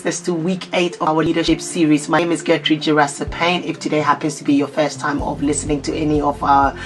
This to week 8 of our leadership series. My name is Gertrude Girassa Payne. If today happens to be your first time of listening to any of our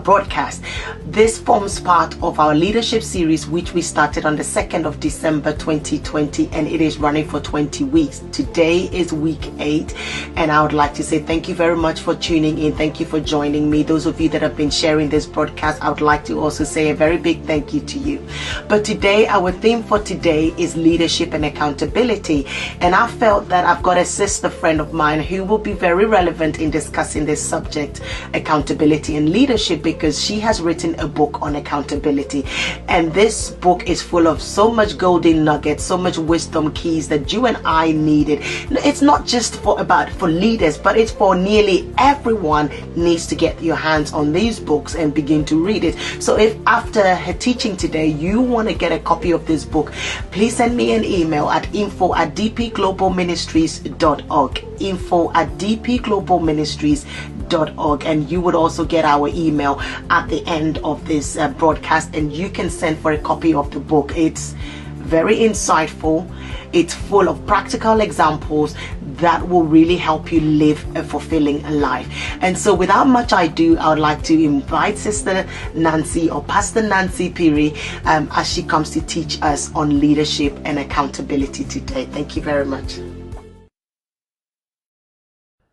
broadcasts, this forms part of our leadership series, which we started on the 2nd of December 2020, and it is running for 20 weeks. Today is week 8, and I would like to say thank you very much for tuning in. Thank you for joining me. Those of you that have been sharing this broadcast, I would like to also say a very big thank you to you. But today, our theme for today is leadership and accountability. And I felt that I've got a sister friend of mine who will be very relevant in discussing this subject, accountability and leadership, because she has written a book on accountability. And this book is full of so much golden nuggets, so much wisdom keys that you and I needed. It's not just for leaders, but it's for nearly everyone needs to get your hands on these books and begin to read it. So if after her teaching today, you want to get a copy of this book, please send me an email at info@dpglobalministries.org, info@dpglobalministries.org, and you would also get our email at the end of this broadcast, and you can send for a copy of the book. It's very insightful. It's full of practical examples that will really help you live a fulfilling life. And so without much ado, I would like to invite Sister Nancy, or Pastor Nancy Phiri, as she comes to teach us on leadership and accountability today. Thank you very much.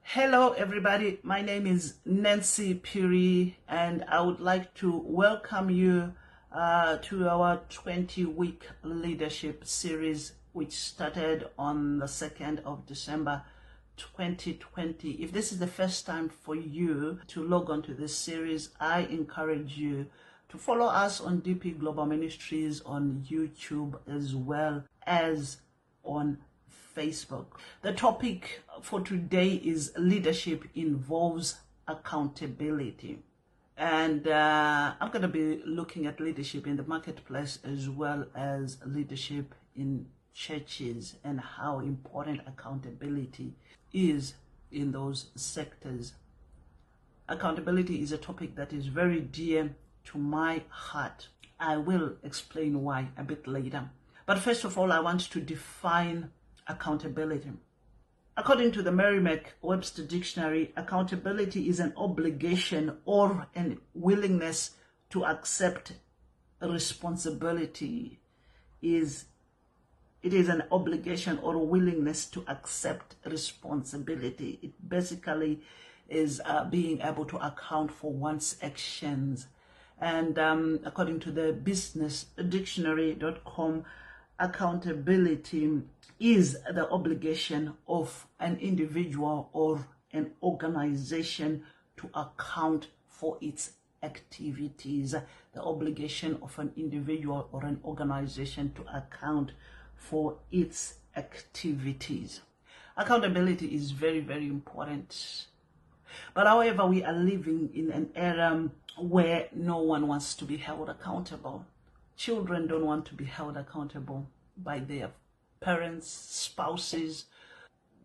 Hello everybody, my name is Nancy Phiri, and I would like to welcome you to our 20-week leadership series, which started on the 2nd of December 2020. If this is the first time for you to log on to this series, I encourage you to follow us on DP Global Ministries on YouTube as well as on Facebook. The topic for today is leadership involves accountability. And I'm going to be looking at leadership in the marketplace as well as leadership in churches and how important accountability is in those sectors. Accountability is a topic that is very dear to my heart. I will explain why a bit later. But first of all, I want to define accountability. According to the Merriam-Webster Dictionary, accountability is an obligation or a willingness to accept responsibility. It is an obligation or a willingness to accept responsibility. It basically is being able to account for one's actions. And according to the businessdictionary.com, accountability is the obligation of an individual or an organization to account for its activities. The obligation of an individual or an organization to account for its activities. Accountability is very, very important. But however, we are living in an era where no one wants to be held accountable. Children don't want to be held accountable by their parents, spouses,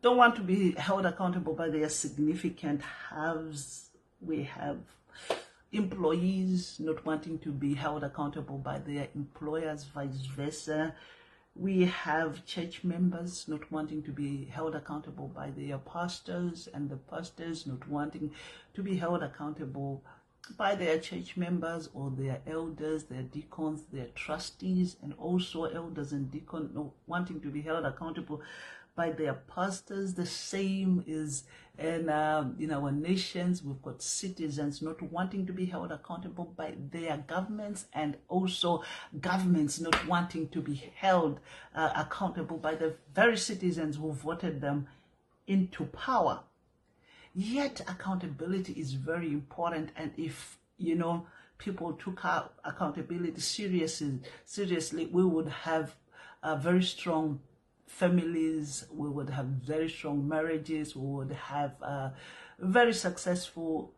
don't want to be held accountable by their significant halves. We have employees not wanting to be held accountable by their employers, vice versa. We have church members not wanting to be held accountable by their pastors, and the pastors not wanting to be held accountable by their church members or their elders, their deacons, their trustees, and also elders and deacons not wanting to be held accountable by their pastors. The same is in our nations. We've got citizens not wanting to be held accountable by their governments, and also governments not wanting to be held accountable by the very citizens who voted them into power. Yet accountability is very important, and if people took our accountability seriously, we would have very strong families, we would have very strong marriages, we would have very successful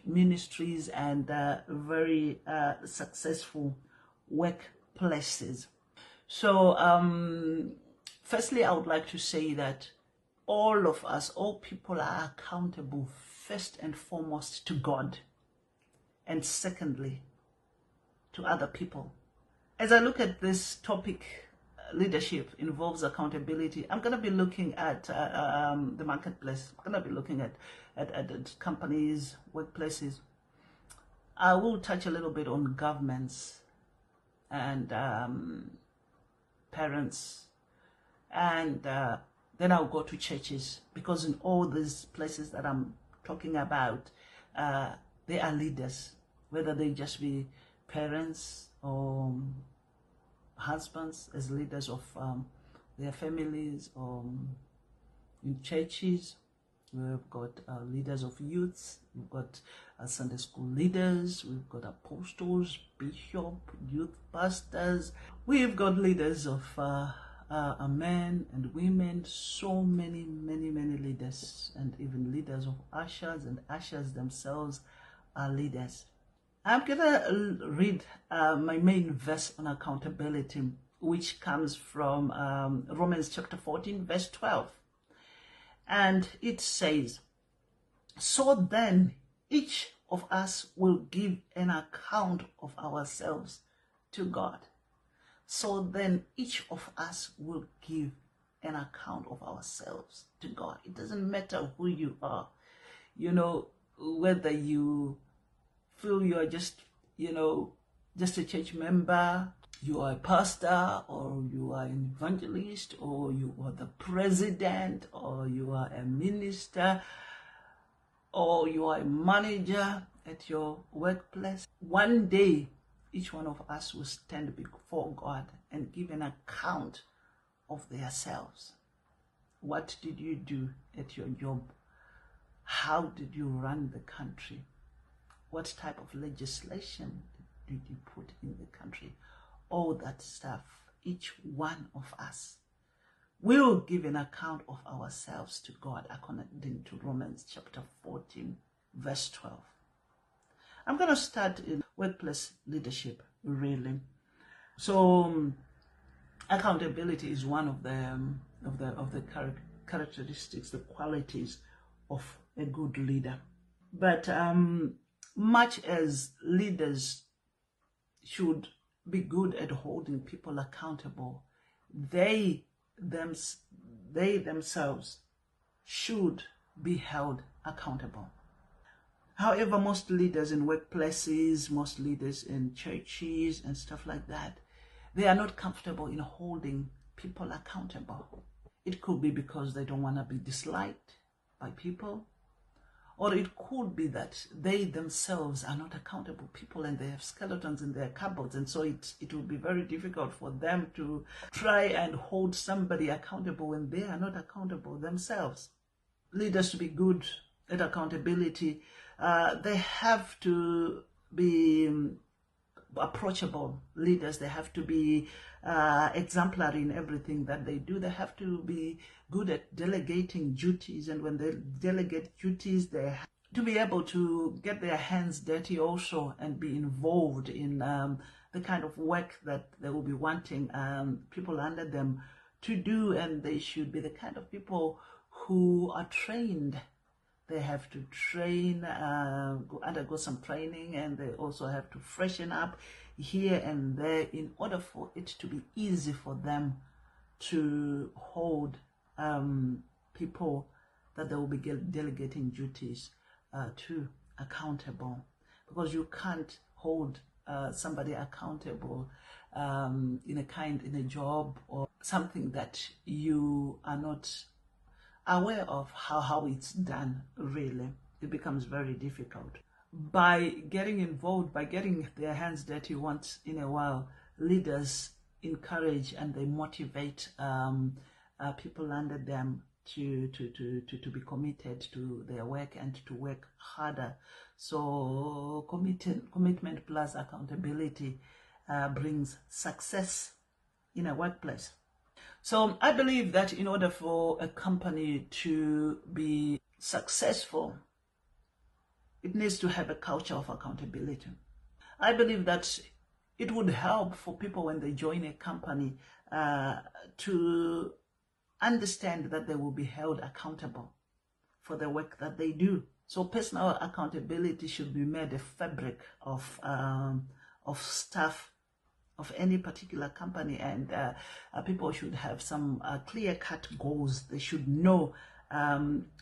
ministries and very successful workplaces. So firstly, I would like to say that all of us, all people are accountable first and foremost to God, and secondly to other people. As I look at this topic, leadership involves accountability, I'm going to be looking at the marketplace. I'm going to be looking at companies, workplaces. I will touch a little bit on governments and parents, and then I'll go to churches, because in all these places that I'm talking about, they are leaders, whether they just be parents or husbands as leaders of their families, or in churches. We've got leaders of youths, we've got Sunday school leaders, we've got apostles, bishop, youth pastors. We've got leaders of men and women, so many leaders, and even leaders of ushers, and ushers themselves are leaders. I'm gonna read my main verse on accountability, which comes from Romans chapter 14, verse 12. And it says, so then each of us will give an account of ourselves to God. So then each of us will give an account of ourselves to God. It doesn't matter who you are, whether you feel you are just, just a church member, you are a pastor, or you are an evangelist, or you are the president, or you are a minister, or you are a manager at your workplace. One day, each one of us will stand before God and give an account of themselves. What did you do at your job? How did you run the country? What type of legislation did you put in the country? All that stuff. Each one of us will give an account of ourselves to God, according to Romans chapter 14, verse 12. I'm going to start in workplace leadership, really. So accountability is one of the characteristics, the qualities of a good leader. But much as leaders should be good at holding people accountable, they themselves should be held accountable. However, most leaders in workplaces, most leaders in churches and stuff like that, they are not comfortable in holding people accountable. It could be because they don't want to be disliked by people, or it could be that they themselves are not accountable people and they have skeletons in their cupboards, and so it will be very difficult for them to try and hold somebody accountable when they are not accountable themselves. Leaders, to be good at accountability, they have to be approachable leaders. They have to be exemplary in everything that they do. They have to be good at delegating duties, and when they delegate duties, they have to be able to get their hands dirty also and be involved in the kind of work that they will be wanting people under them to do. And they should be the kind of people who are trained. They have to train, undergo some training, and they also have to freshen up here and there in order for it to be easy for them to hold people that they will be delegating duties to accountable. Because you can't hold somebody accountable in a job or something that you are not aware of how it's done. Really, it becomes very difficult. By getting involved, by getting their hands dirty once in a while, leaders encourage and they motivate people under them to be committed to their work and to work harder. So commitment plus accountability brings success in a workplace. So I believe that in order for a company to be successful, it needs to have a culture of accountability. I believe that it would help for people when they join a company to understand that they will be held accountable for the work that they do. So personal accountability should be made a fabric of staff of any particular company, and people should have some clear-cut goals. They should know